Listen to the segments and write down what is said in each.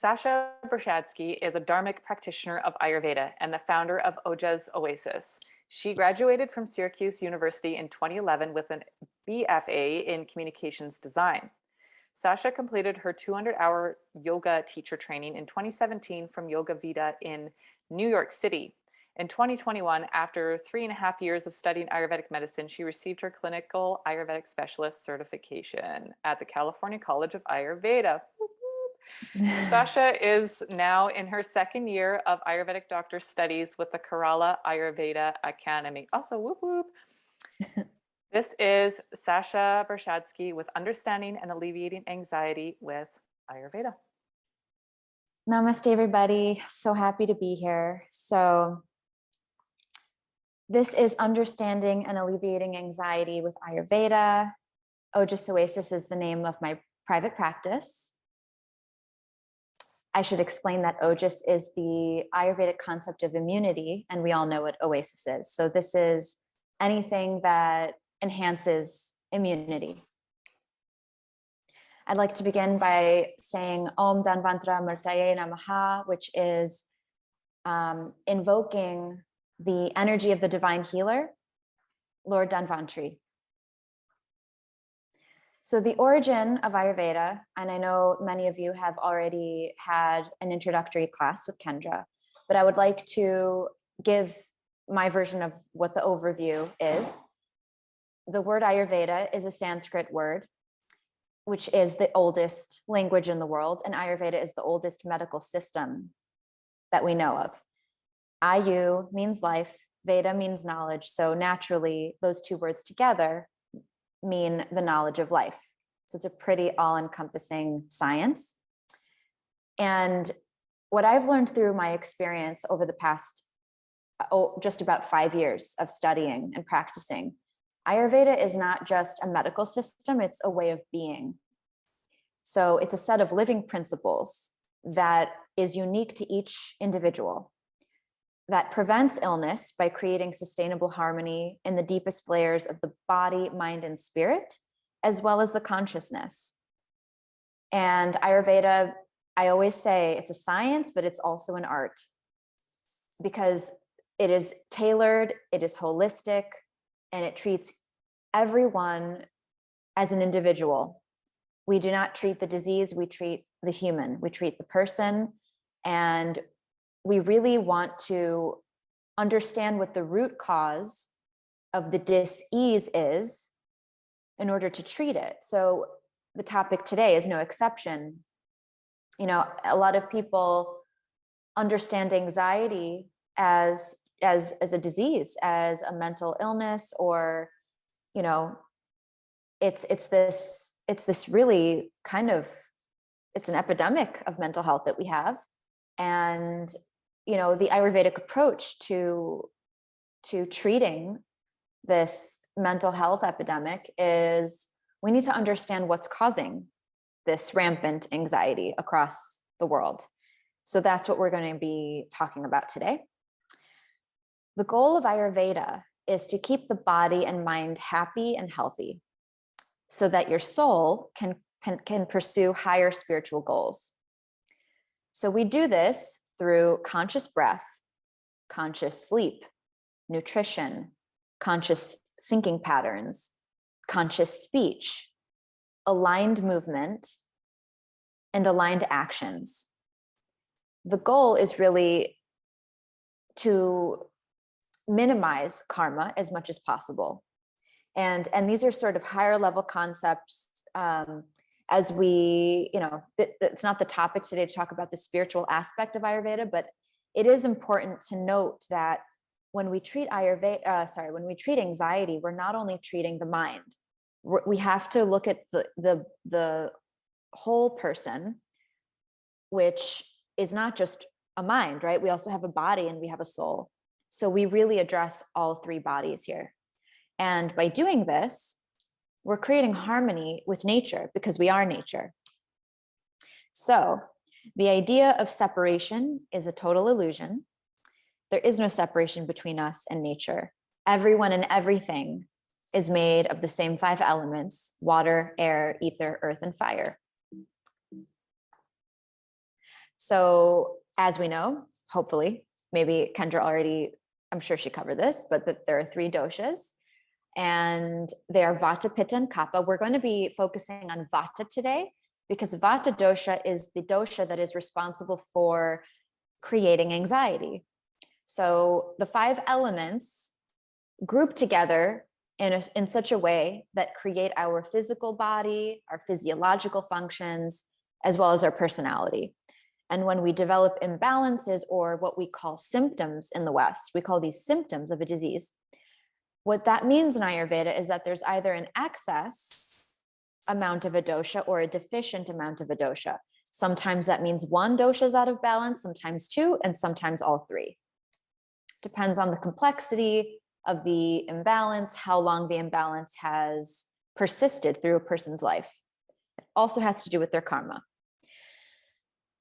Sasha Bershadsky is a Dharmic practitioner of Ayurveda and the founder of Oja's Oasis. She graduated from Syracuse University in 2011 with an BFA in communications design. Sasha completed her 200-hour yoga teacher training in 2017 from Yoga Vida in New York City. In 2021, after 3.5 years of studying Ayurvedic medicine, she received her Clinical Ayurvedic Specialist certification at the California College of Ayurveda. Sasha is now in her second year of Ayurvedic doctor studies with the Kerala Ayurveda Academy. Also, whoop whoop. This is Sasha Bershadsky with Understanding and Alleviating Anxiety with Ayurveda. Namaste, everybody. So happy to be here. So this is Understanding and Alleviating Anxiety with Ayurveda. Oja's Oasis is the name of my private practice. I should explain that Ojas is the Ayurvedic concept of immunity, and we all know what Oasis is. So this is anything that enhances immunity. I'd like to begin by saying Om Dhanvantara Murtaye Namaha, which is invoking the energy of the divine healer, Lord Dhanvantari. So the origin of Ayurveda, and I know many of you have already had an introductory class with Kendra, but I would like to give my version of what the overview is. The word Ayurveda is a Sanskrit word, which is the oldest language in the world, and Ayurveda is the oldest medical system that we know of. Ayu means life, Veda means knowledge, so naturally those two words together mean the knowledge of life. So it's a pretty all-encompassing science. And what I've learned through my experience over the past just about 5 years of studying and practicing, Ayurveda is not just a medical system, it's a way of being. So it's a set of living principles that is unique to each individual, that prevents illness by creating sustainable harmony in the deepest layers of the body, mind, and spirit, as well as the consciousness. And Ayurveda, I always say it's a science, but it's also an art, because it is tailored, it is holistic, and it treats everyone as an individual. We do not treat the disease, we treat the human, we treat the person, and we really want to understand what the root cause of the dis-ease is in order to treat it. So the topic today is no exception. You know, a lot of people understand anxiety as a disease, as a mental illness, or, you know, it's this really kind of, it's an epidemic of mental health that we have. And, you know, the Ayurvedic approach to treating this mental health epidemic is we need to understand what's causing this rampant anxiety across the world. So that's what we're going to be talking about today. The goal of Ayurveda is to keep the body and mind happy and healthy so that your soul can pursue higher spiritual goals. So we do this through conscious breath, conscious sleep, nutrition, conscious thinking patterns, conscious speech, aligned movement, and aligned actions. The goal is really to minimize karma as much as possible. And these are sort of higher level concepts. As we, you know, it's not the topic today to talk about the spiritual aspect of Ayurveda, but it is important to note that when we treat when we treat anxiety, we're not only treating the mind. We have to look at the whole person, which is not just a mind, right? We also have a body and we have a soul. So we really address all three bodies here. And by doing this, we're creating harmony with nature because we are nature. So the idea of separation is a total illusion. There is no separation between us and nature. Everyone and everything is made of the same 5 elements: water, air, ether, earth, and fire. So as we know, hopefully, maybe Kendra already, I'm sure she covered this, but that there are 3 doshas, and they are Vata, Pitta, and Kapha. We're going to be focusing on Vata today because Vata dosha is the dosha that is responsible for creating anxiety. So the 5 elements group together in such a way that create our physical body, our physiological functions, as well as our personality. And when we develop imbalances or what we call symptoms in the West, we call these symptoms of a disease. What that means in Ayurveda is that there's either an excess amount of a dosha or a deficient amount of a dosha. Sometimes that means 1 dosha is out of balance, sometimes 2, and sometimes all 3. Depends on the complexity of the imbalance, how long the imbalance has persisted through a person's life. It also has to do with their karma.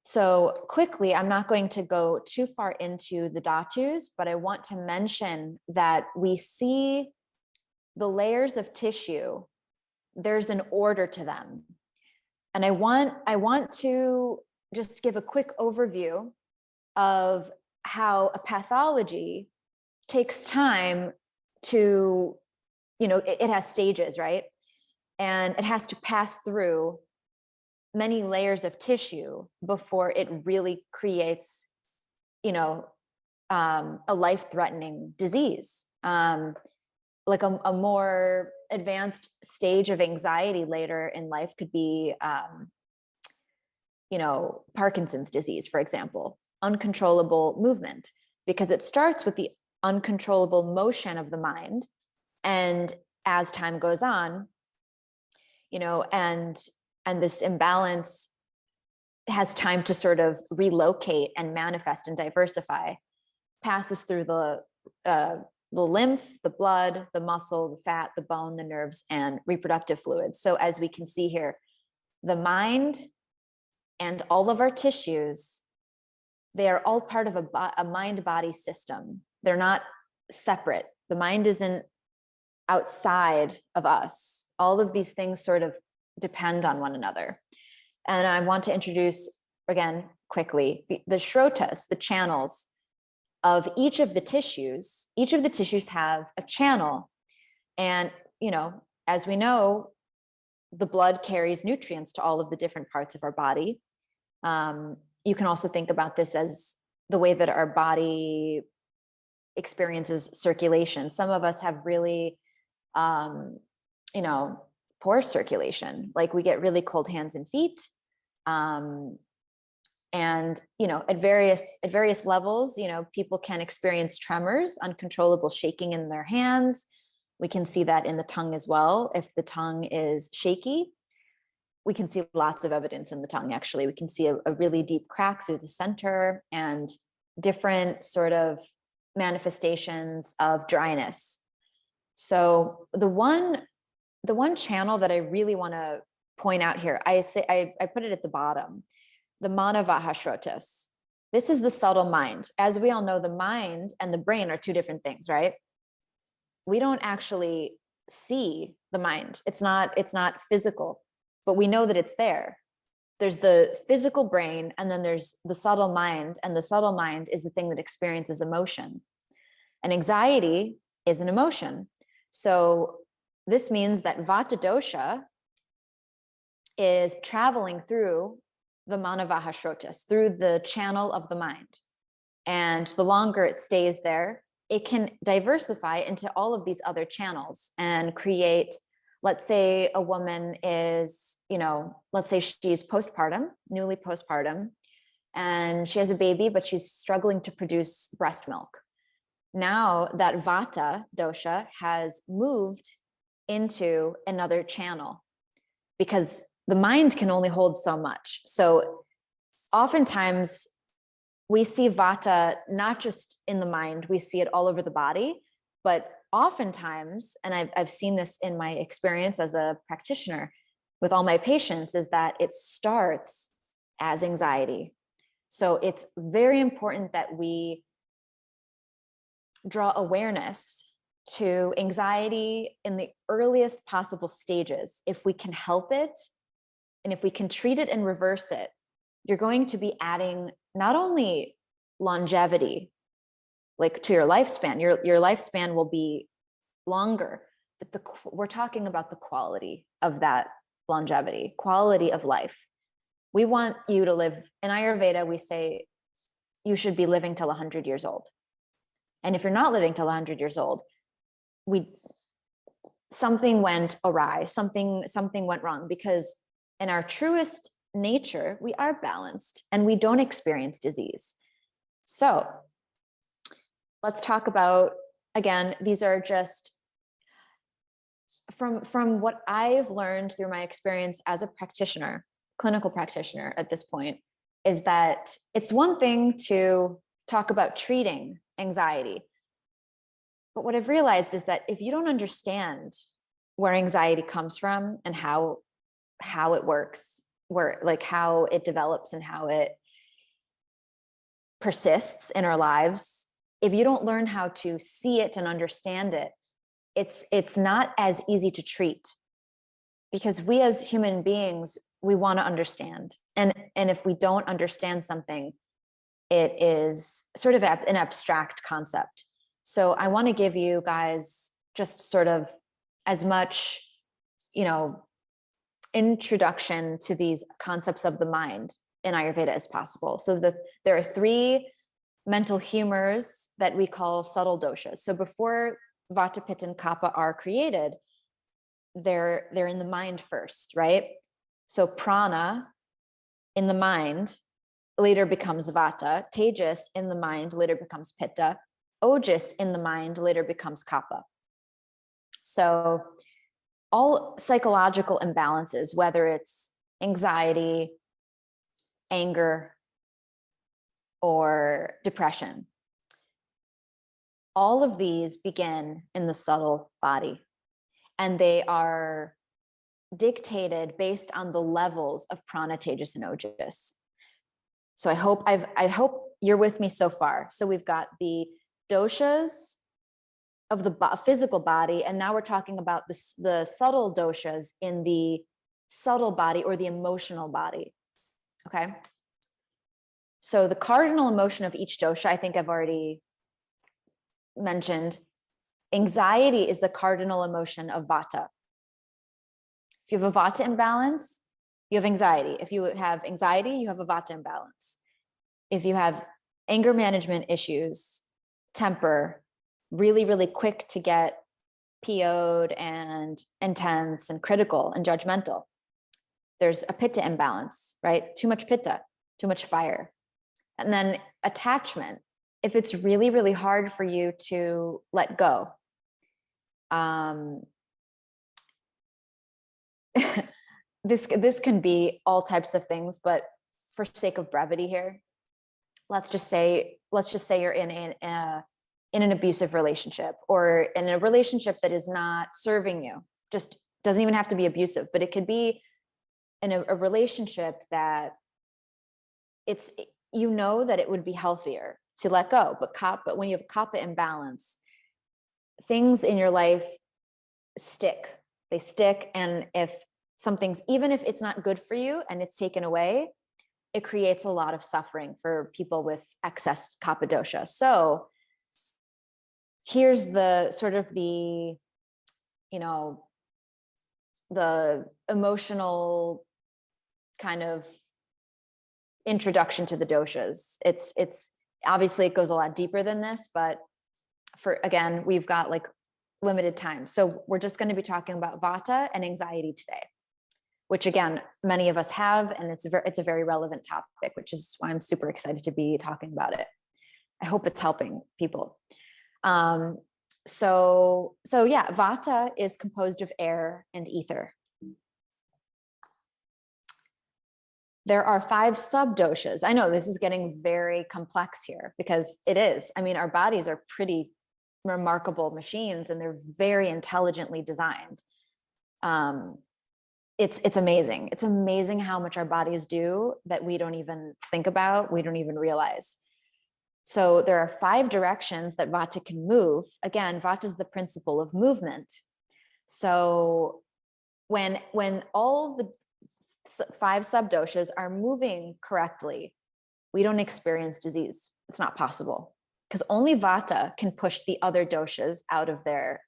So quickly, I'm not going to go too far into the dhatus, but I want to mention that we see the layers of tissue, there's an order to them. And I want to just give a quick overview of how a pathology takes time to, it has stages, right? And it has to pass through many layers of tissue before it really creates, a life-threatening disease. Like a more advanced stage of anxiety later in life could be, Parkinson's disease, for example, uncontrollable movement, because it starts with the uncontrollable motion of the mind. And as time goes on, and this imbalance has time to sort of relocate and manifest and diversify, passes through the lymph, the blood, the muscle, the fat, the bone, the nerves, and reproductive fluids. So as we can see here, the mind and all of our tissues, they are all part of a mind-body system. They're not separate. The mind isn't outside of us. All of these things sort of depend on one another. And I want to introduce, again, quickly, the Srotas, the channels of each of the tissues. Each of the tissues have a channel. And, as we know, the blood carries nutrients to all of the different parts of our body. You can also think about this as the way that our body experiences circulation. Some of us have really, poor circulation, like we get really cold hands and feet. And, at various levels, people can experience tremors, uncontrollable shaking in their hands. We can see that in the tongue as well. If the tongue is shaky, we can see lots of evidence in the tongue. Actually, we can see a really deep crack through the center and different sort of manifestations of dryness. So the one channel that I really want to point out here, I put it at the bottom, the Manavaha Srotas. This is the subtle mind. As we all know, the mind and the brain are 2 different things, right? We don't actually see the mind. It's not physical, but we know that it's there. There's the physical brain, and then there's the subtle mind, and the subtle mind is the thing that experiences emotion. And anxiety is an emotion. So this means that Vata dosha is traveling through the Manavaha Srotas, through the channel of the mind. And the longer it stays there, it can diversify into all of these other channels and create, let's say a woman is, let's say she's postpartum, newly postpartum, and she has a baby, but she's struggling to produce breast milk. Now that Vata dosha has moved into another channel because the mind can only hold so much. So oftentimes we see Vata not just in the mind, we see it all over the body, but oftentimes, and I've seen this in my experience as a practitioner with all my patients, is that it starts as anxiety. So it's very important that we draw awareness to anxiety in the earliest possible stages. If we can help it, and if we can treat it and reverse it, you're going to be adding not only longevity, like to your lifespan, your lifespan will be longer, but we're talking about the quality of that longevity, quality of life. We want you to live, in Ayurveda, we say you should be living till 100 years old. And if you're not living till 100 years old, something went awry, something went wrong, because in our truest nature, we are balanced and we don't experience disease. So let's talk about, again, these are just from what I've learned through my experience as a practitioner, clinical practitioner at this point, is that it's one thing to talk about treating anxiety. But what I've realized is that if you don't understand where anxiety comes from and how it works, how it develops and how it persists in our lives, if you don't learn how to see it and understand it, it's not as easy to treat, because we as human beings, we want to understand. And if we don't understand something, it is sort of an abstract concept. So I want to give you guys just sort of as much, introduction to these concepts of the mind in Ayurveda as possible. So there are 3 mental humors that we call subtle doshas. So before Vata, Pitta, and Kapha are created, they're in the mind first, right? So prana in the mind later becomes Vata, Tejas in the mind later becomes Pitta, Ojas in the mind later becomes Kapha. So all psychological imbalances, whether it's anxiety, anger, or depression, all of these begin in the subtle body, and they are dictated based on the levels of prana, tejas, and ojas. So I hope you're with me so far. So we've got the doshas of the physical body, and now we're talking about the subtle doshas in the subtle body or the emotional body. Okay. So the cardinal emotion of each dosha, I think I've already mentioned. Anxiety is the cardinal emotion of Vata. If you have a Vata imbalance, you have anxiety. If you have anxiety, you have a Vata imbalance. If you have anger management issues, temper, really, really quick to get PO'd and intense and critical and judgmental, there's a Pitta imbalance, right? Too much Pitta, too much fire. And then attachment. If it's really, really hard for you to let go, this can be all types of things, but for sake of brevity here, let's just say you're in an abusive relationship, or in a relationship that is not serving you. Just doesn't even have to be abusive, but it could be in a relationship that that it would be healthier to let go, but when you have kapha imbalance, things in your life stick. They stick, and even if it's not good for you and it's taken away, it creates a lot of suffering for people with excess kapha dosha. So here's the sort of the emotional kind of introduction to the doshas. It's obviously it goes a lot deeper than this, but again, we've got like limited time. So we're just going to be talking about Vata and anxiety today, which again, many of us have, and it's a very relevant topic, which is why I'm super excited to be talking about it. I hope it's helping people. So yeah, Vata is composed of air and ether. There are 5 sub-doshas. I know this is getting very complex here, because it is. I mean, our bodies are pretty remarkable machines, and they're very intelligently designed. It's amazing. It's amazing how much our bodies do that we don't even think about, we don't even realize. So there are 5 directions that Vata can move. Again, Vata is the principle of movement. So when all the 5 sub-doshas are moving correctly, we don't experience disease. It's not possible, because only Vata can push the other doshas out of their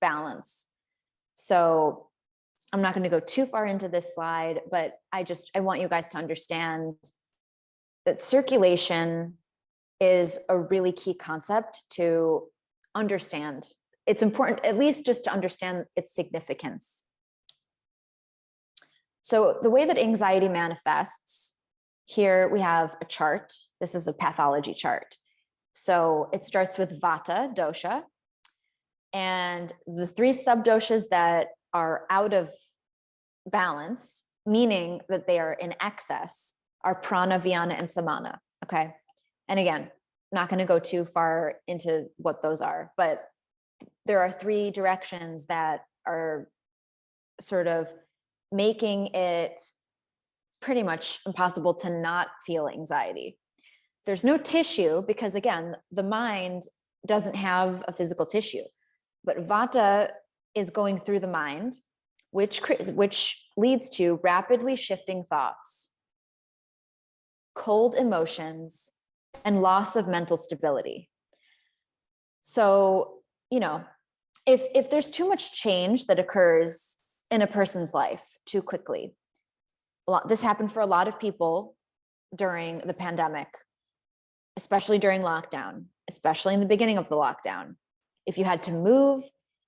balance. So I'm not going to go too far into this slide, but I want you guys to understand that circulation is a really key concept to understand. It's important, at least just to understand its significance. So the way that anxiety manifests, here we have a chart. This is a pathology chart. So it starts with Vata dosha, and the 3 sub-doshas that are out of balance, meaning that they are in excess, are prana, vyana, and samana. Okay. And again, not going to go too far into what those are, but there are 3 directions that are sort of making it pretty much impossible to not feel anxiety. There's no tissue because, again, the mind doesn't have a physical tissue, but Vata is going through the mind, which leads to rapidly shifting thoughts, cold emotions, and loss of mental stability. So, if there's too much change that occurs in a person's life too quickly, this happened for a lot of people during the pandemic, especially during lockdown, especially in the beginning of the lockdown. If you had to move,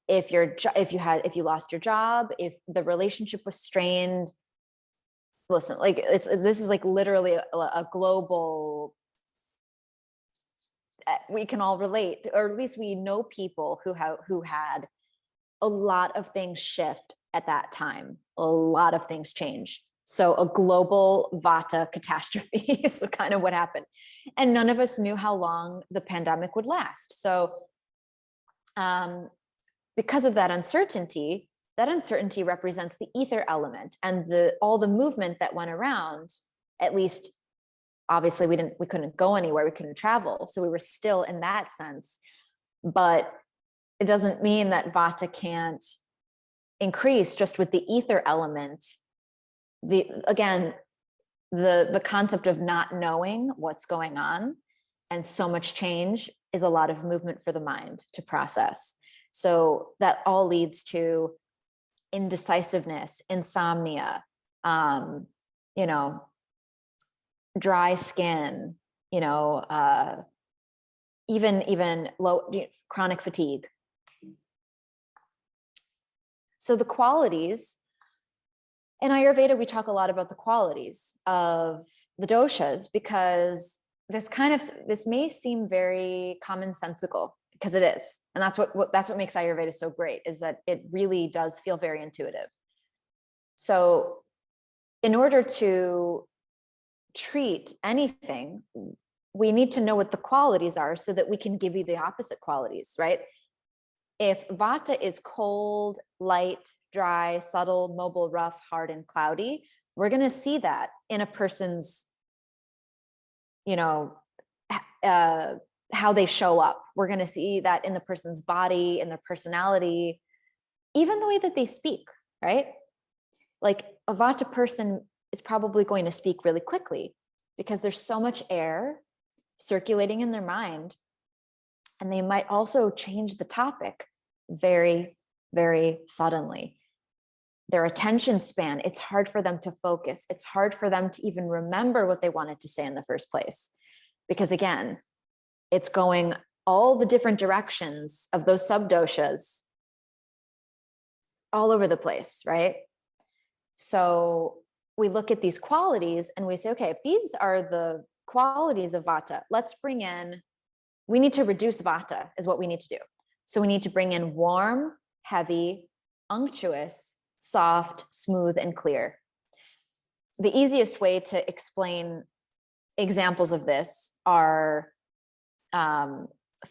if you lost your job, if the relationship was strained, listen, this is like literally a global, we can all relate, or at least we know people who had a lot of things shift at that time. A lot of things change. So a global Vata catastrophe is kind of what happened. And none of us knew how long the pandemic would last. So because of that uncertainty represents the ether element and all the movement that went around. At least, obviously, we couldn't go anywhere, we couldn't travel, so we were still in that sense. But it doesn't mean that Vata can't increase just with the ether element. The concept of not knowing what's going on and so much change is a lot of movement for the mind to process. So that all leads to indecisiveness, insomnia, dry skin, even low chronic fatigue. So the qualities in Ayurveda, we talk a lot about the qualities of the doshas because this may seem very commonsensical, because it is. And that's what makes Ayurveda so great, is that it really does feel very intuitive. So in order to treat anything, we need to know what the qualities are so that we can give you the opposite qualities, right? If Vata is cold, light, dry, subtle, mobile, rough, hard, and cloudy, we're going to see that in a person's, how they show up. We're going to see that in the person's body, in their personality, even the way that they speak, right? Like a Vata person is probably going to speak really quickly because there's so much air circulating in their mind. And they might also change the topic very, very suddenly. Their attention span, it's hard for them to focus. It's hard for them to even remember what they wanted to say in the first place. Because again, it's going all the different directions of those sub-doshas all over the place, right? So we look at these qualities and we say, okay, if these are the qualities of Vata, we need to reduce Vata is what we need to do. So we need to bring in warm, heavy, unctuous, soft, smooth, and clear. The easiest way to explain examples of this are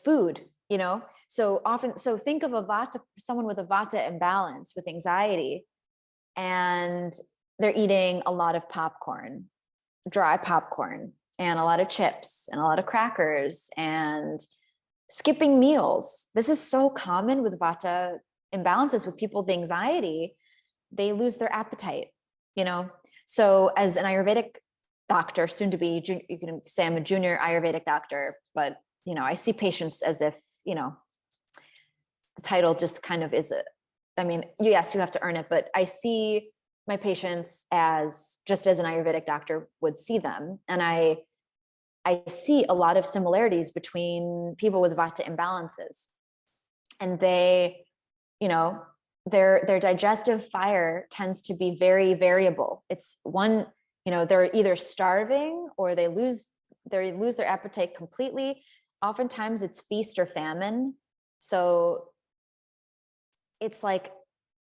food, so think of someone with a Vata imbalance with anxiety, and they're eating a lot of popcorn, dry popcorn, and a lot of chips and a lot of crackers and skipping meals. This is so common with Vata imbalances with people with anxiety. They lose their appetite. you know? So as an Ayurvedic doctor, soon to be, you can say I'm a junior Ayurvedic doctor, but, you know, I see patients as if, you know, the title just kind of is it. I mean, yes, you have to earn it, but I see my patients as just as an Ayurvedic doctor would see them. And I see a lot of similarities between people with Vata imbalances. And they, you know, their digestive fire tends to be very variable. It's one, you know, they're either starving or they lose their appetite completely. Oftentimes it's feast or famine. So it's like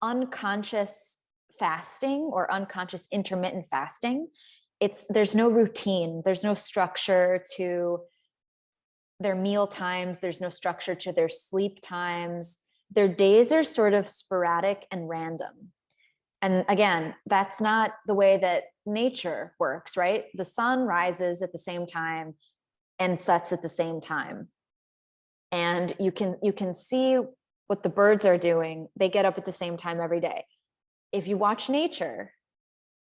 unconscious fasting or unconscious intermittent fasting. There's no routine, there's no structure to their meal times, there's no structure to their sleep times. Their days are sort of sporadic and random. And again, that's not the way that nature works, right? The sun rises at the same time and sets at the same time. And you can see what the birds are doing. They get up at the same time every day. If you watch nature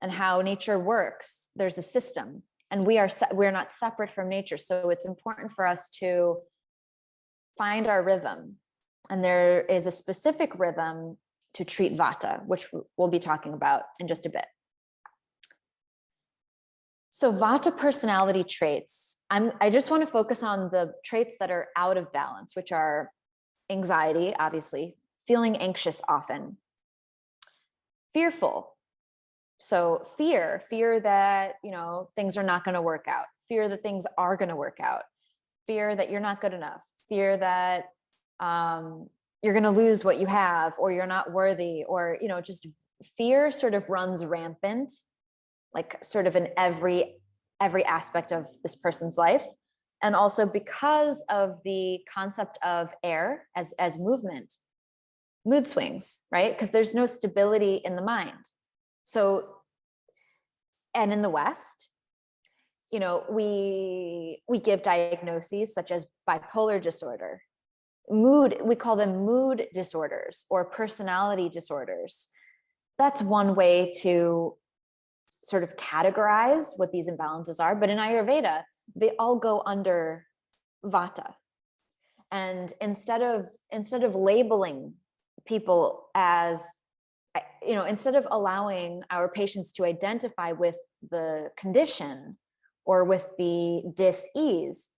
and how nature works, there's a system, and we're not separate from nature. So it's important for us to find our rhythm. And there is a specific rhythm to treat Vata, which we'll be talking about in just a bit. So Vata personality traits, I just want to focus on the traits that are out of balance, which are anxiety, obviously, feeling anxious often, fearful. So fear that, you know, things are not going to work out, fear that things are going to work out, fear that you're not good enough, fear that you're going to lose what you have, or you're not worthy, or, you know, just fear sort of runs rampant, like sort of in every aspect of this person's life. And also because of the concept of air as movement, mood swings, right? Because there's no stability in the mind. So, and in the West, you know, we give diagnoses such as bipolar disorder, we call them mood disorders or personality disorders. That's one way to sort of categorize what these imbalances are. But in Ayurveda, they all go under Vata. And instead of labeling people as, you know, instead of allowing our patients to identify with the condition or with the dis-ease,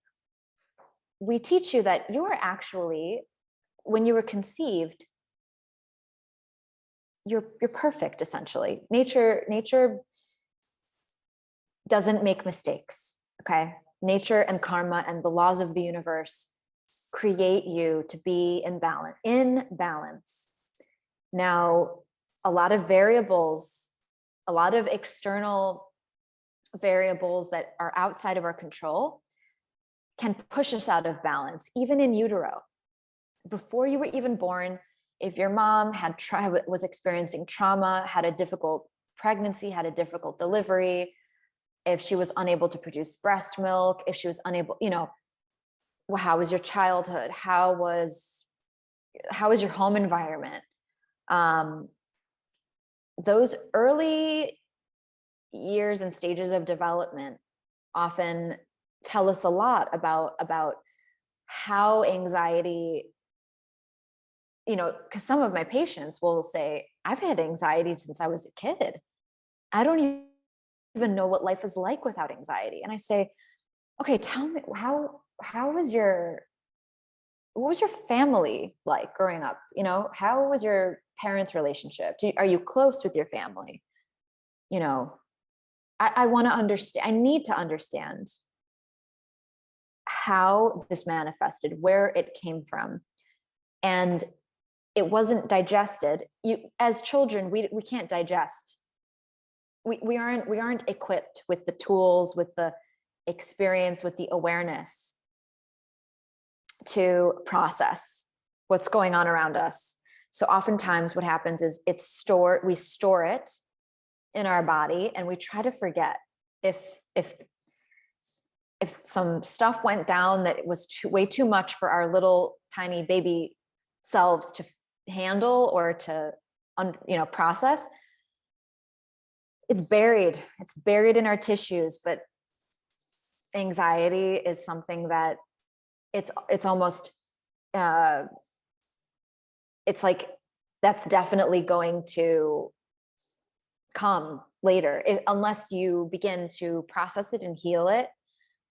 we teach you that you are actually, when you were conceived, you're perfect, essentially. Nature doesn't make mistakes, okay? Nature and karma and the laws of the universe create you to be in balance. Now, a lot of variables, a lot of external variables that are outside of our control can push us out of balance, even in utero. Before you were even born, if your mom was experiencing trauma, had a difficult pregnancy, had a difficult delivery, if she was unable to produce breast milk, if she was unable, you know, how was your childhood? How was your home environment? Those early years and stages of development often tell us a lot about how anxiety, you know, because some of my patients will say, I've had anxiety since I was a kid. I don't even know what life is like without anxiety. And I say, okay, tell me, what was your family like growing up? You know, how was your parents' relationship? Are you close with your family? You know, I want to understand, I need to understand how this manifested, where it came from. And it wasn't digested. As children, we can't digest. We aren't equipped with the tools, with the experience, with the awareness to process what's going on around us. So oftentimes what happens is we store it in our body and we try to forget. If some stuff went down that was way too much for our little tiny baby selves to handle or to process, it's buried in our tissues, but anxiety is something that it's almost, it's like, that's definitely going to come later unless you begin to process it and heal it.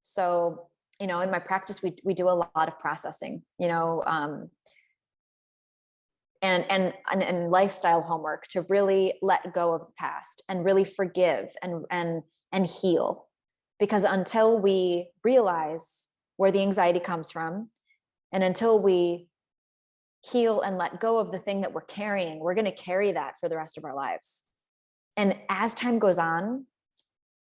So, in my practice, we do a lot of processing, and lifestyle homework to really let go of the past and really forgive and heal. Because until we realize where the anxiety comes from, and until we heal and let go of the thing that we're carrying, we're going to carry that for the rest of our lives. And as time goes on,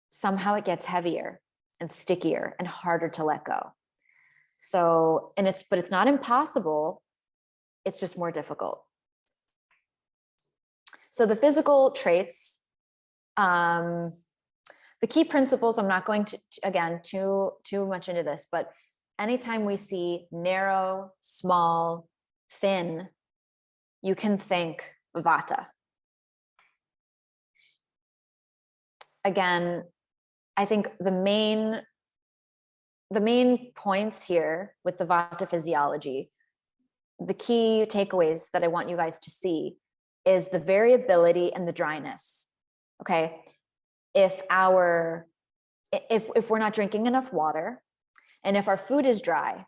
somehow it gets heavier and stickier and harder to let go. So, but it's not impossible. It's just more difficult. So the physical traits, the key principles, I'm not going to, again, too much into this, but anytime we see narrow, small, thin, you can think Vata. Again, I think the main points here with the Vata physiology, the key takeaways that I want you guys to see is the variability and the dryness. Okay. If we're not drinking enough water, and if our food is dry,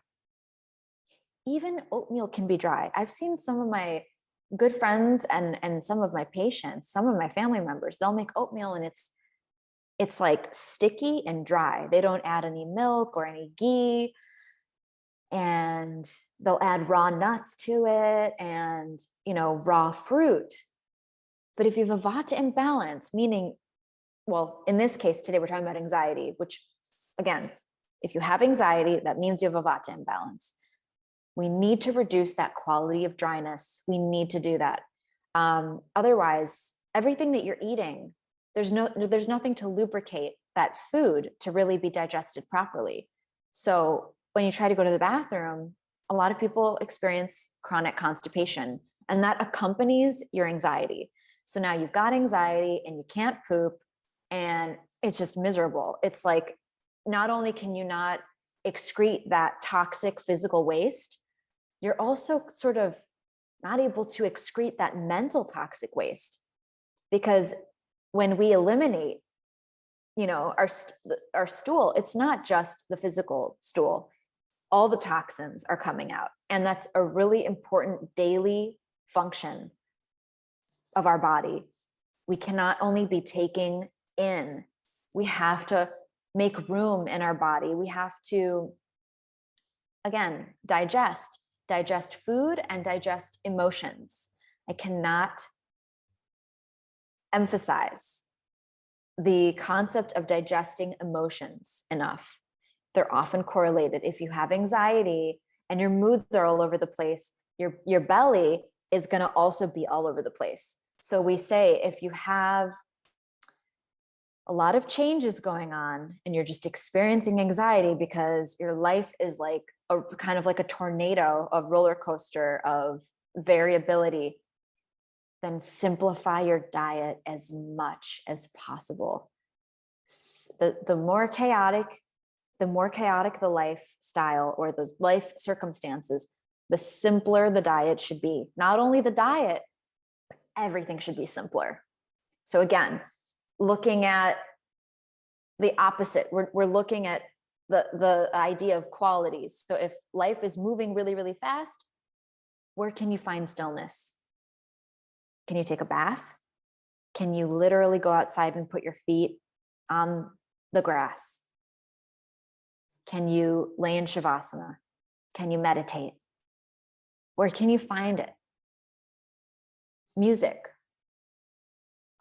even oatmeal can be dry. I've seen some of my good friends and some of my patients, some of my family members, they'll make oatmeal and it's like sticky and dry. They don't add any milk or any ghee, and they'll add raw nuts to it and, raw fruit. But if you have a Vata imbalance, meaning, well, in this case today, we're talking about anxiety, which again, if you have anxiety, that means you have a Vata imbalance. We need to reduce that quality of dryness. We need to do that. Otherwise, everything that you're eating, there's nothing to lubricate that food to really be digested properly. So when you try to go to the bathroom, a lot of people experience chronic constipation, and that accompanies your anxiety. So now you've got anxiety and you can't poop, and it's just miserable. It's like, not only can you not excrete that toxic physical waste, you're also sort of not able to excrete that mental toxic waste. Because when we eliminate, our stool, it's not just the physical stool. All the toxins are coming out. And that's a really important daily function of our body. We cannot only be taking in, we have to make room in our body. We have to, again, digest food and digest emotions. I cannot emphasize the concept of digesting emotions enough. They're often correlated. If you have anxiety and your moods are all over the place, your belly is going to also be all over the place. So we say, if you have a lot of changes going on and you're just experiencing anxiety because your life is like a kind of like a tornado, a roller coaster of variability, then simplify your diet as much as possible. The more chaotic the lifestyle or the life circumstances, the simpler the diet should be. Not only the diet, but everything should be simpler. So again, looking at the opposite, we're looking at the idea of qualities. So if life is moving really, really fast, where can you find stillness? Can you take a bath? Can you literally go outside and put your feet on the grass? Can you lay in Shavasana? Can you meditate? Where can you find it? Music,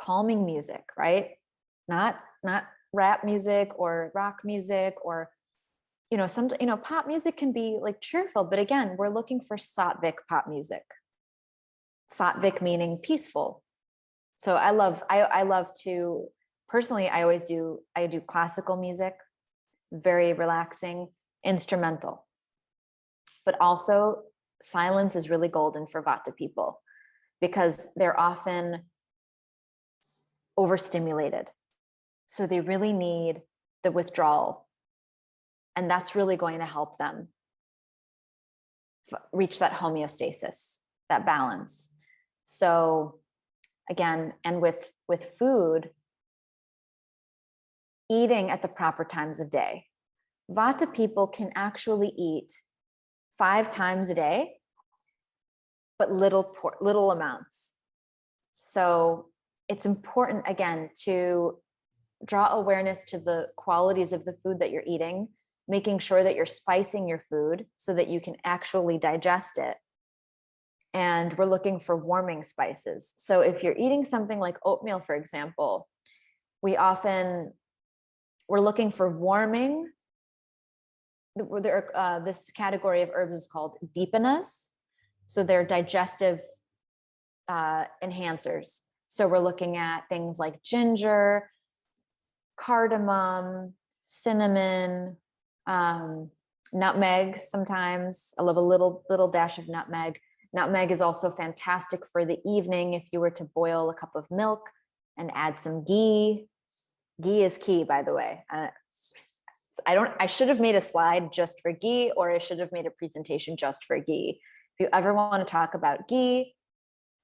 calming music, right? Not rap music or rock music or, pop music can be like cheerful, but again, we're looking for Sattvic pop music. Sattvic meaning peaceful. So I love to, personally, I do classical music, very relaxing, instrumental, but also silence is really golden for Vata people because they're often overstimulated. So they really need the withdrawal. And that's really going to help them reach that homeostasis, that balance. So again, and with food, eating at the proper times of day. Vata people can actually eat 5 times a day, but little amounts. So it's important, again, to draw awareness to the qualities of the food that you're eating, making sure that you're spicing your food so that you can actually digest it. And we're looking for warming spices. So if you're eating something like oatmeal, for example, we're looking for warming. This category of herbs is called deepanas. So they're digestive enhancers. So we're looking at things like ginger, cardamom, cinnamon, nutmeg sometimes. I love a little dash of nutmeg. Nutmeg is also fantastic for the evening if you were to boil a cup of milk and add some ghee. Ghee is key, by the way. I should have made a slide just for ghee, or I should have made a presentation just for ghee. If you ever want to talk about ghee,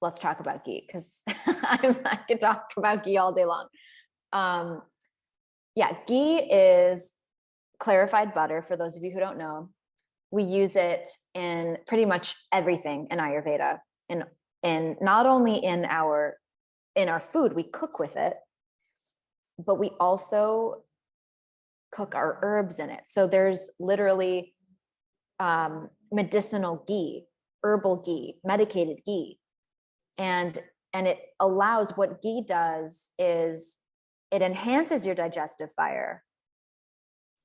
let's talk about ghee, because I could talk about ghee all day long. Yeah, ghee is clarified butter, for those of you who don't know. We use it in pretty much everything in Ayurveda, in not only in our food, we cook with it, but we also cook our herbs in it. So there's literally medicinal ghee, herbal ghee, medicated ghee. And it allows, what ghee does is it enhances your digestive fire.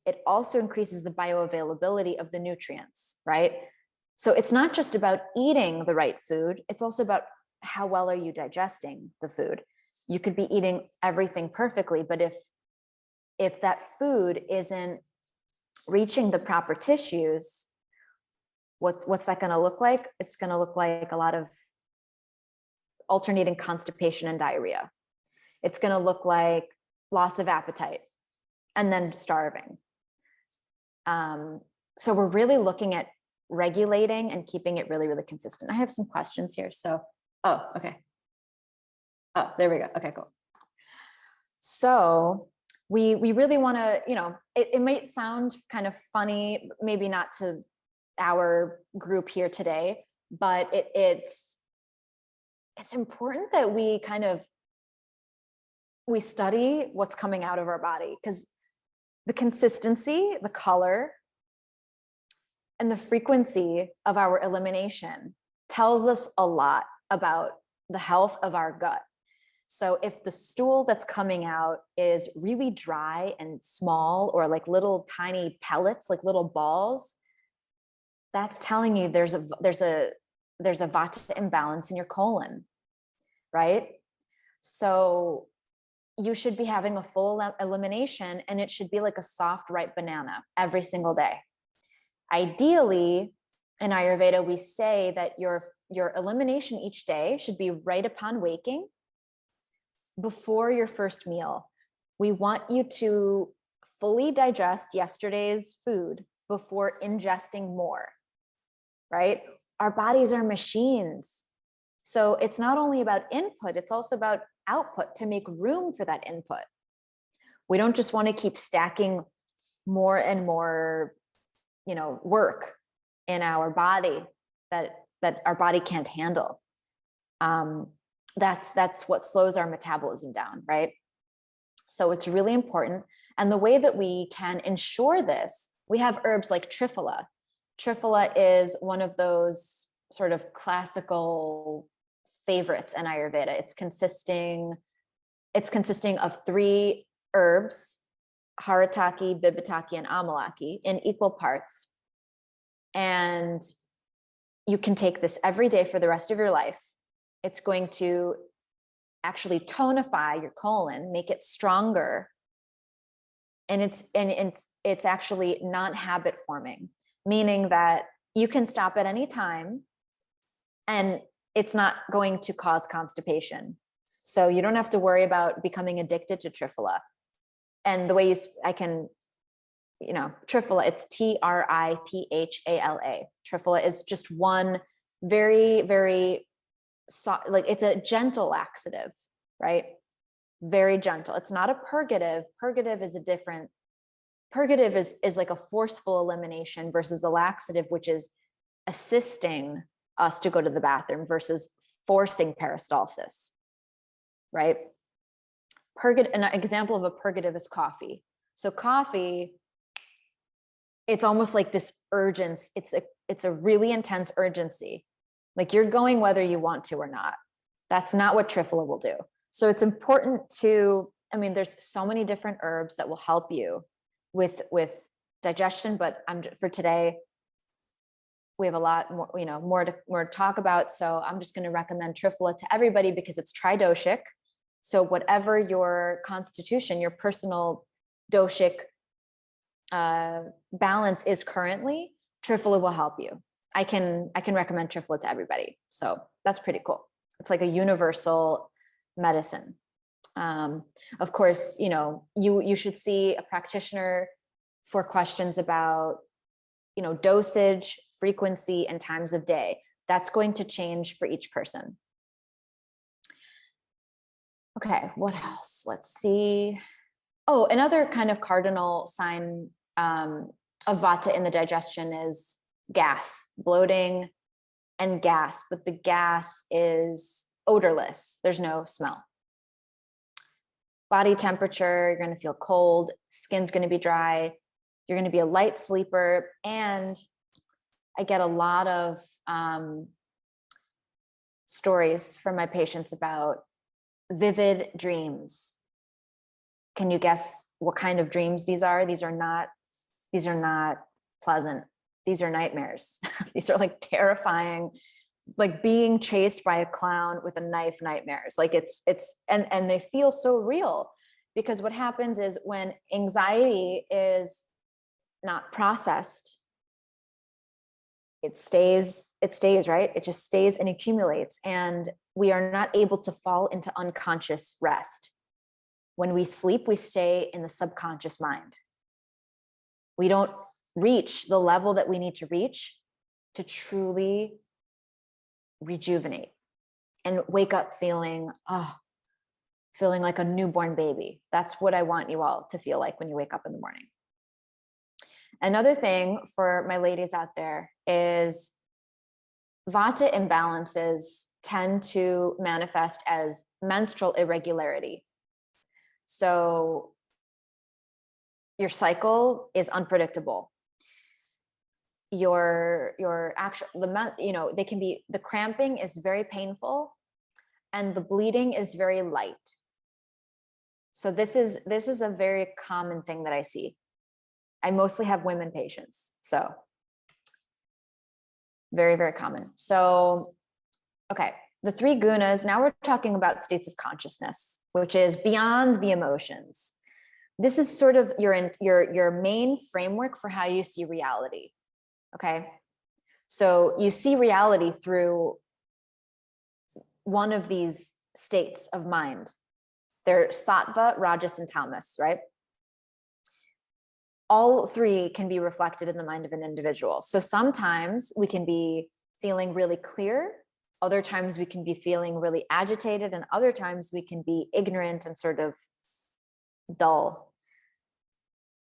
It also increases the bioavailability of the nutrients, right? So it's not just about eating the right food, it's also about how well are you digesting the food. You could be eating everything perfectly, but if that food isn't reaching the proper tissues, what's that going to look like? It's going to look like a lot of alternating constipation and diarrhea. It's going to look like loss of appetite and then starving. So we're really looking at regulating and keeping it really, really consistent. I have some questions here. So, okay. Oh, there we go. Okay, cool. So we really want to, it might sound kind of funny, maybe not to our group here today, but it's important that we study what's coming out of our body, because the consistency, the color, and the frequency of our elimination tells us a lot about the health of our gut. So if the stool that's coming out is really dry and small, or like little tiny pellets, like little balls, that's telling you there's a Vata imbalance in your colon, right? So you should be having a full elimination, and it should be like a soft, ripe banana every single day. Ideally, in Ayurveda, we say that your elimination each day should be right upon waking, before your first meal. We want you to fully digest yesterday's food before ingesting more, right? Our bodies are machines. So it's not only about input, it's also about output, to make room for that input. We don't just want to keep stacking more and more, work in our body that our body can't handle. That's what slows our metabolism down, right? So it's really important. And the way that we can ensure this, we have herbs like Triphala. Triphala is one of those sort of classical favorites in Ayurveda. It's consisting of 3 herbs, Haritaki, Bibitaki, and Amalaki, in equal parts. And you can take this every day for the rest of your life. It's going to actually tonify your colon, make it stronger. And it's actually not habit forming, meaning that you can stop at any time and it's not going to cause constipation. So you don't have to worry about becoming addicted to Triphala. And the way Triphala, it's Triphala. Triphala is just one very, very, it's a gentle laxative, right? Very gentle. It's not a purgative. Purgative is like a forceful elimination versus a laxative, which is assisting us to go to the bathroom versus forcing peristalsis, right? An example of a purgative is coffee. So coffee, it's almost like this urgency. It's a really intense urgency. Like you're going whether you want to or not. That's not what Triphala will do. So it's important there's so many different herbs that will help you with digestion, but for today, we have a lot more, more to talk about. So I'm just going to recommend Triphala to everybody because it's tridoshic. So whatever your constitution, your personal doshic balance is currently, Triphala will help you. I can recommend Triphala to everybody. So that's pretty cool. It's like a universal medicine. Of course, you should see a practitioner for questions about, dosage, frequency, and times of day. That's going to change for each person. Okay, what else? Let's see. Oh, another kind of cardinal sign of Vata in the digestion is gas, bloating and gas, but the gas is odorless. There's no smell. Body temperature, you're going to feel cold, skin's going to be dry, you're going to be a light sleeper, and I get a lot of stories from my patients about vivid dreams. Can you guess what kind of dreams these are? These are not pleasant. These are nightmares. These are like terrifying, like being chased by a clown with a knife nightmares. Like and they feel so real, because what happens is when anxiety is not processed, it stays, right? It just stays and accumulates, and we are not able to fall into unconscious rest. When we sleep, we stay in the subconscious mind. We don't reach the level that we need to reach to truly rejuvenate and wake up feeling like a newborn baby. That's what I want you all to feel like when you wake up in the morning. Another thing for my ladies out there is Vata imbalances tend to manifest as menstrual irregularity. So your cycle is unpredictable. The cramping is very painful and the bleeding is very light. So this is a very common thing that I see. I mostly have women patients, so very, very common. So, okay, the 3 gunas, now we're talking about states of consciousness, which is beyond the emotions. This is sort of your main framework for how you see reality. Okay, so you see reality through one of these states of mind. They're sattva, rajas, and tamas, right? All 3 can be reflected in the mind of an individual. So sometimes we can be feeling really clear, other times we can be feeling really agitated, and other times we can be ignorant and sort of dull.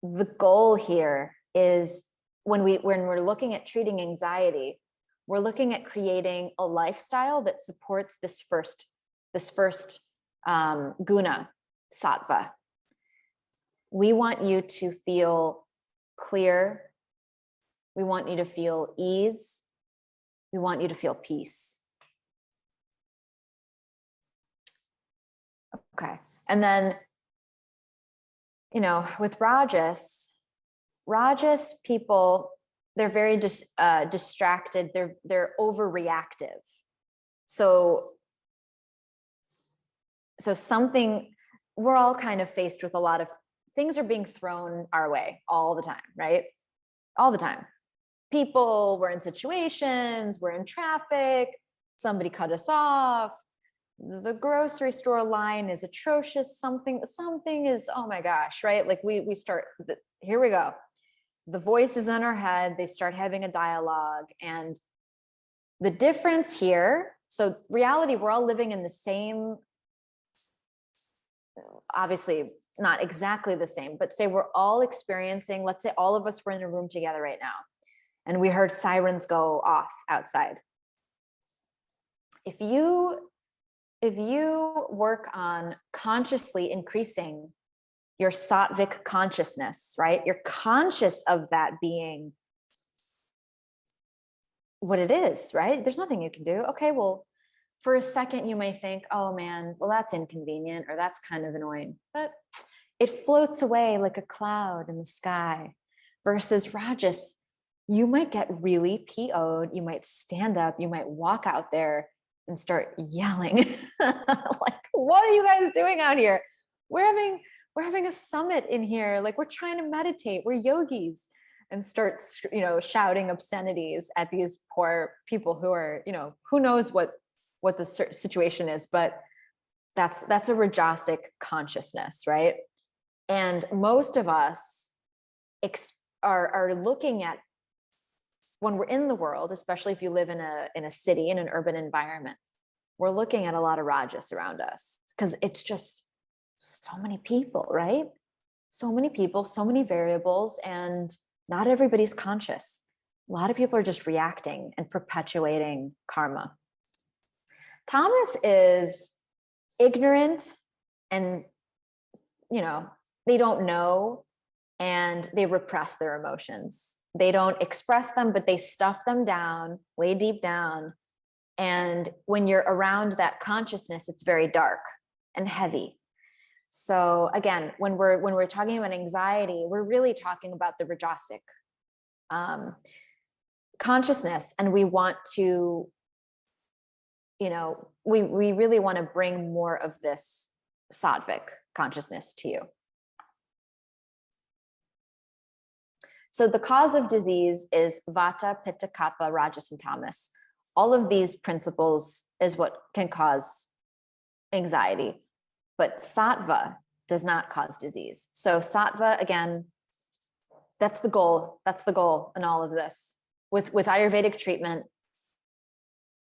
The goal here is when we're looking at treating anxiety, we're looking at creating a lifestyle that supports this first guna, sattva. We want you to feel clear. We want you to feel ease. We want you to feel peace. Okay. And then, with Rajas people, they're very distracted. They're overreactive. So we're all kind of faced with a lot of things are being thrown our way all the time, right? All the time. We're in situations, we're in traffic, somebody cut us off, the grocery store line is atrocious. Something is, oh my gosh, right? Like we start, here we go. The voice is in our head. They start having a dialogue, and the difference here. So reality, we're all living in the same, obviously not exactly the same, but say we're all experiencing, let's say all of us were in a room together right now, and we heard sirens go off outside. If you work on consciously increasing your Sattvic consciousness, right? You're conscious of that being what it is, right? There's nothing you can do. Okay, well, for a second you may think, oh man, well, that's inconvenient, or that's kind of annoying, but it floats away like a cloud in the sky. Versus Rajas, you might get really PO'd, you might stand up, you might walk out there and start yelling. Like, what are you guys doing out here? We're having a summit in here. Like, we're trying to meditate. We're yogis. And start, shouting obscenities at these poor people who are, who knows what the situation is, but that's a Rajasic consciousness, right? And most of us are looking at, when we're in the world, especially if you live in a city, in an urban environment, we're looking at a lot of Rajas around us, because it's just so many people, right? So many people, so many variables, and not everybody's conscious. A lot of people are just reacting and perpetuating karma. Tamas is ignorant, and they don't know, and they repress their emotions. They don't express them, but they stuff them down way deep down. And when you're around that consciousness, it's very dark and heavy. So again, when we're talking about anxiety, we're really talking about the Rajasic consciousness, and we want to, we really want to bring more of this Sattvic consciousness to you. So the cause of disease is Vata, Pitta, Kapha, Rajas, and Tamas. All of these principles is what can cause anxiety. But Sattva does not cause disease. So Sattva, again, that's the goal. That's the goal in all of this. With Ayurvedic treatment,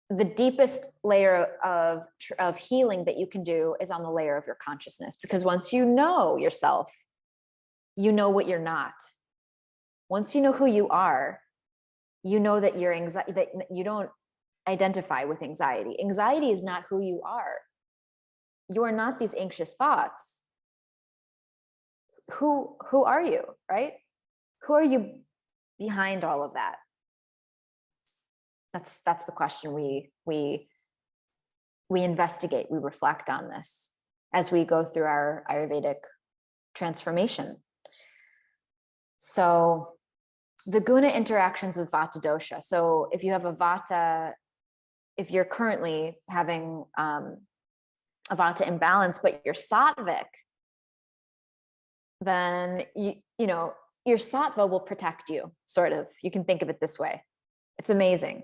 the deepest layer of healing that you can do is on the layer of your consciousness. Because once you know yourself, you know what you're not. Once you know who you are, you know that that you don't identify with anxiety. Anxiety is not who you are. You are not these anxious thoughts. Who are you, right? Who are you behind all of that? That's the question we investigate. We reflect on this as we go through our Ayurvedic transformation. So the Guna interactions with Vata dosha. So if you have a Vata, if you're currently having a Vata imbalance, but you're Sattvic, then your Sattva will protect you, sort of. You can think of it this way. It's amazing.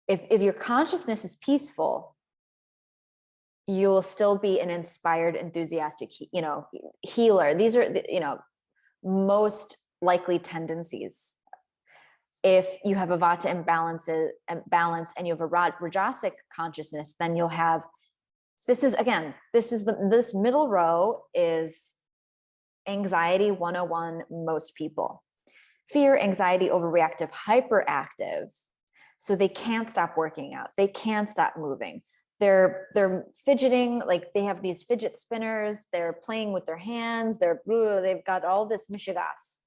If your consciousness is peaceful, you'll still be an inspired, enthusiastic, healer. These are, most likely tendencies. If you have a Vata imbalance and you have a Rajasic consciousness, then you'll have, this middle row is anxiety 101, most people. Fear, anxiety, overreactive, hyperactive. So they can't stop working out. They can't stop moving. They're fidgeting, like they have these fidget spinners. They're playing with their hands. They've got all this mishigas.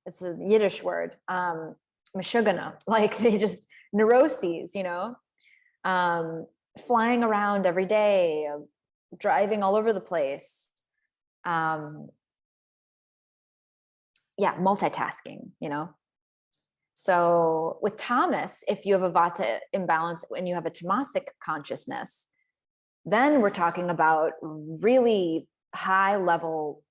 It's a Yiddish word. Meshugana, like they just neuroses, flying around every day, driving all over the place. Multitasking, So with Tamas, if you have a Vata imbalance and you have a Tamasic consciousness, then we're talking about really high level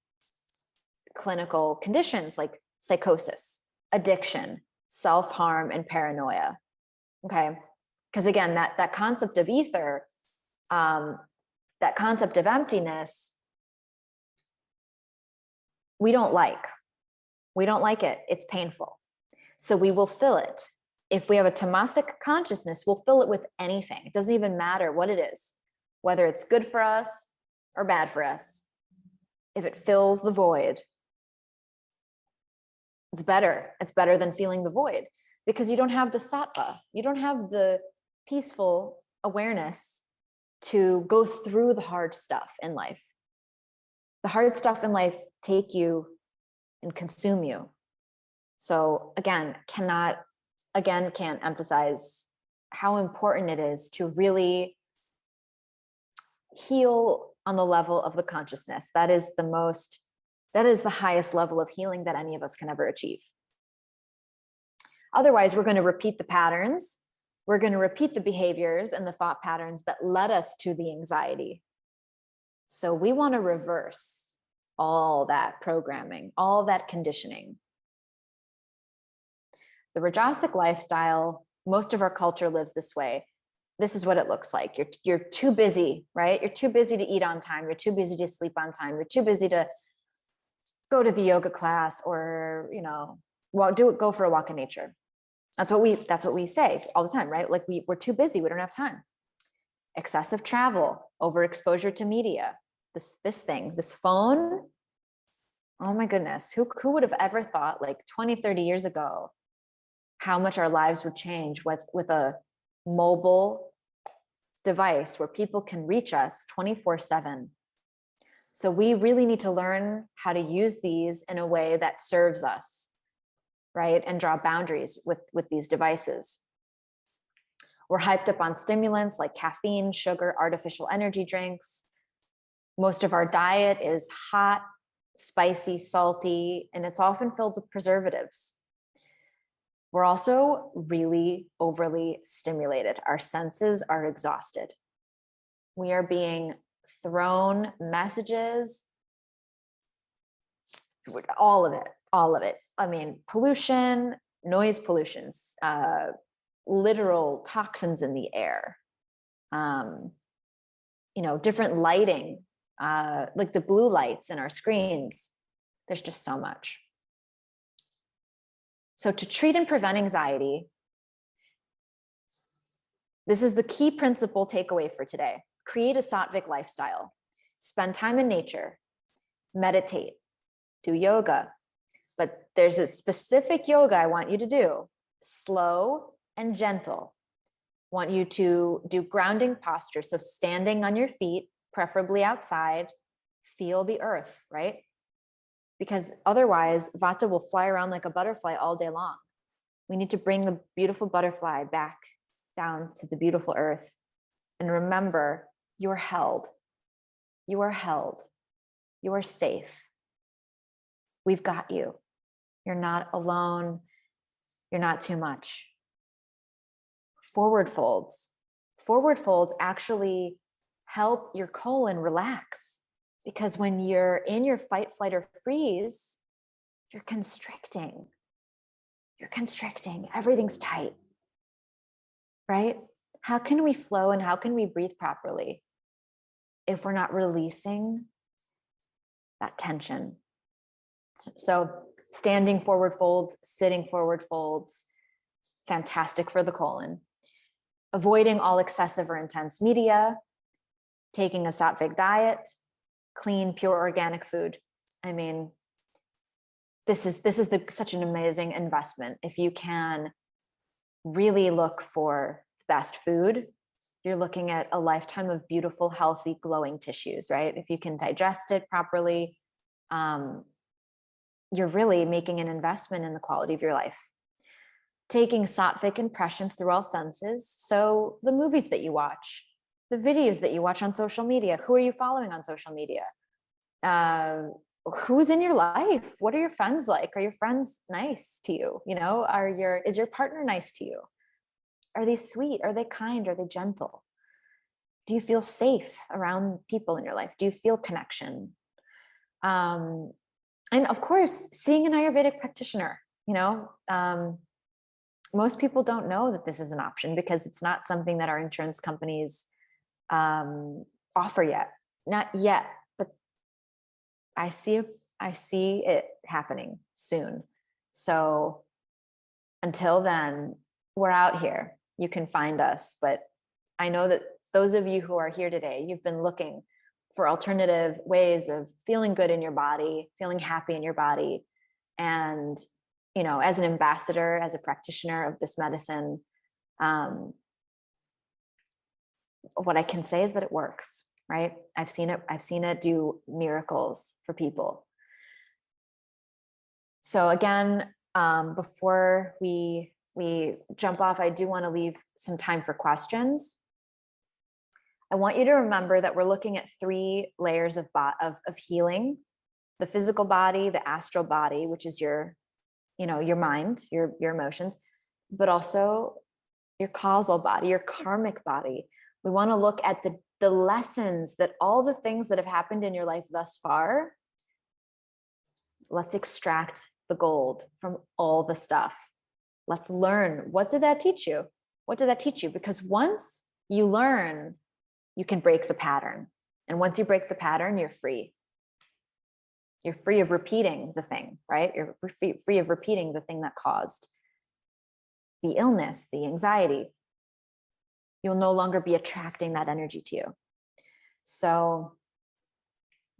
clinical conditions like psychosis, addiction, self-harm, and paranoia. Okay. Because again, that concept of ether, that concept of emptiness, we don't like. We don't like it. It's painful. So we will fill it. If we have a tamasic consciousness, we'll fill it with anything. It doesn't even matter what it is, whether it's good for us or bad for us. If it fills the void, it's better. It's better than feeling the void, because you don't have the sattva. You don't have the peaceful awareness to go through the hard stuff in life. The hard stuff in life take you and consume you. So again, can't emphasize how important it is to really heal on the level of the consciousness. That is the highest level of healing that any of us can ever achieve. Otherwise, we're going to repeat the patterns. We're going to repeat the behaviors and the thought patterns that led us to the anxiety. So we want to reverse all that programming, all that conditioning. The Rajasic lifestyle, most of our culture lives this way. This is what it looks like. You're too busy, right? You're too busy to eat on time. You're too busy to sleep on time. You're too busy to go to the yoga class, or, go for a walk in nature. That's what we say all the time, right? Like we're too busy. We don't have time. Excessive travel, overexposure to media, this phone. Oh my goodness. Who would have ever thought, like 20, 30 years ago, how much our lives would change with a mobile device where people can reach us 24/7. So we really need to learn how to use these in a way that serves us, right? And draw boundaries with these devices. We're hyped up on stimulants like caffeine, sugar, artificial energy drinks. Most of our diet is hot, spicy, salty, and it's often filled with preservatives. We're also really overly stimulated. Our senses are exhausted. We are being thrown messages, all of it. I mean, pollution, noise pollutions, literal toxins in the air, different lighting, like the blue lights in our screens. There's just so much. So to treat and prevent anxiety, this is the key principle takeaway for today. Create a Sattvic lifestyle. Spend time in nature. Meditate. Do yoga. But there's a specific yoga I want you to do. Slow and gentle. Want you to do grounding posture. So standing on your feet, preferably outside. Feel the earth, right? Because otherwise, Vata will fly around like a butterfly all day long. We need to bring the beautiful butterfly back down to the beautiful earth. And remember, you're held. You are held. You are safe. We've got you. You're not alone. You're not too much. Forward folds. Forward folds actually help your colon relax, because when you're in your fight, flight, or freeze, you're constricting. You're constricting. Everything's tight, right? How can we flow and how can we breathe properly if we're not releasing that tension? So standing forward folds, sitting forward folds, fantastic for the colon. Avoiding all excessive or intense media, taking a Sattvic diet, clean, pure organic food. I mean, this is such an amazing investment. If you can really look for best food, you're looking at a lifetime of beautiful, healthy, glowing tissues, right? If you can digest it properly, you're really making an investment in the quality of your life. Taking Sattvic impressions through all senses. So the movies that you watch, the videos that you watch on social media, who are you following on social media? Who's in your life? What are your friends like? Are your friends nice to you? Is your partner nice to you? Are they sweet? Are they kind? Are they gentle? Do you feel safe around people in your life? Do you feel connection? And of course, seeing an Ayurvedic practitioner, most people don't know that this is an option because it's not something that our insurance companies offer yet. Not yet, but I see it happening soon. So until then, we're out here. You can find us. But I know that those of you who are here today, you've been looking for alternative ways of feeling good in your body, feeling happy in your body. And, you know, as an ambassador, as a practitioner of this medicine, what I can say is that it works, right? I've seen it do miracles for people. So again, before we jump off, I do want to leave some time for questions. I want you to remember that we're looking at 3 layers of healing: the physical body, the astral body, which is your mind, your emotions, but also your causal body, your karmic body. We want to look at the lessons that all the things that have happened in your life thus far. Let's extract the gold from all the stuff. Let's learn. What did that teach you? What did that teach you? Because once you learn, you can break the pattern. And once you break the pattern, you're free. You're free of repeating the thing, right? You're free of repeating the thing that caused the illness, the anxiety. You'll no longer be attracting that energy to you. So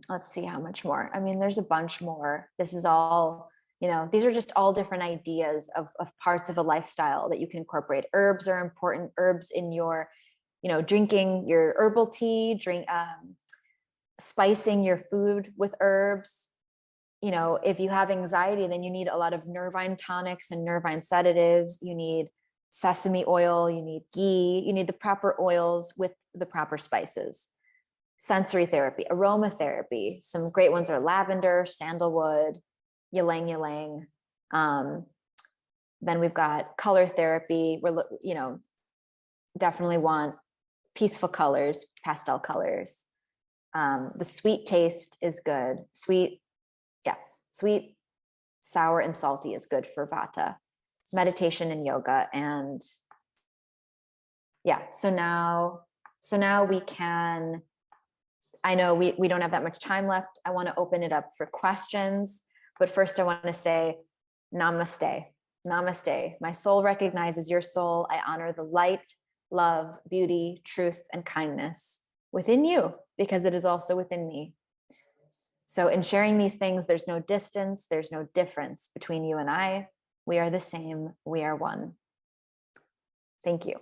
let's see how much more. I mean, there's a bunch more. This is all, these are just all different ideas of parts of a lifestyle that you can incorporate. Herbs are important. Herbs in your, drinking your herbal tea, spicing your food with herbs. If you have anxiety, then you need a lot of nervine tonics and nervine sedatives. You need sesame oil, you need ghee, you need the proper oils with the proper spices. Sensory therapy, aromatherapy. Some great ones are lavender, sandalwood, ylang ylang. Then we've got color therapy. We're, definitely want peaceful colors, pastel colors. The sweet taste is good. Sweet, sour, and salty is good for Vata. Meditation and yoga. And so now we can, I know we don't have that much time left. I want to open it up for questions, but first I want to say namaste. Namaste. My soul recognizes your soul. I honor the light, love, beauty, truth, and kindness within you, because it is also within me. So in sharing these things, there's no distance, there's no difference between you and I. We are the same, we are one. Thank you.